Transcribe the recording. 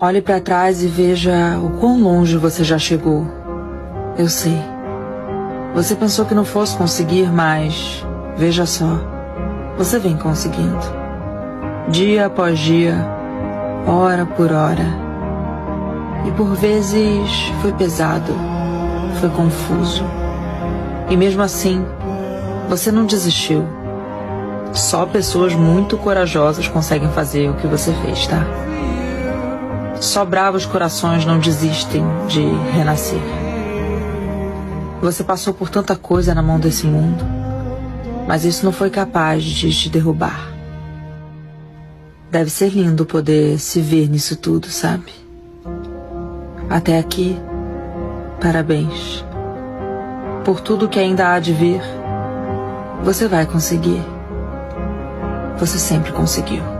Olhe para trás e veja o quão longe você já chegou. Eu sei. Você pensou que não fosse conseguir, mas veja só, você vem conseguindo. Dia após dia, hora por hora. E por vezes foi pesado, foi confuso. E mesmo assim, você não desistiu. Só pessoas muito corajosas conseguem fazer o que você fez, tá? Só bravos corações não desistem de renascer. Você passou por tanta coisa na mão desse mundo, mas isso não foi capaz de te derrubar. Deve ser lindo poder se ver nisso tudo, sabe? Até aqui, parabéns. Por tudo que ainda há de vir, você vai conseguir. Você sempre conseguiu.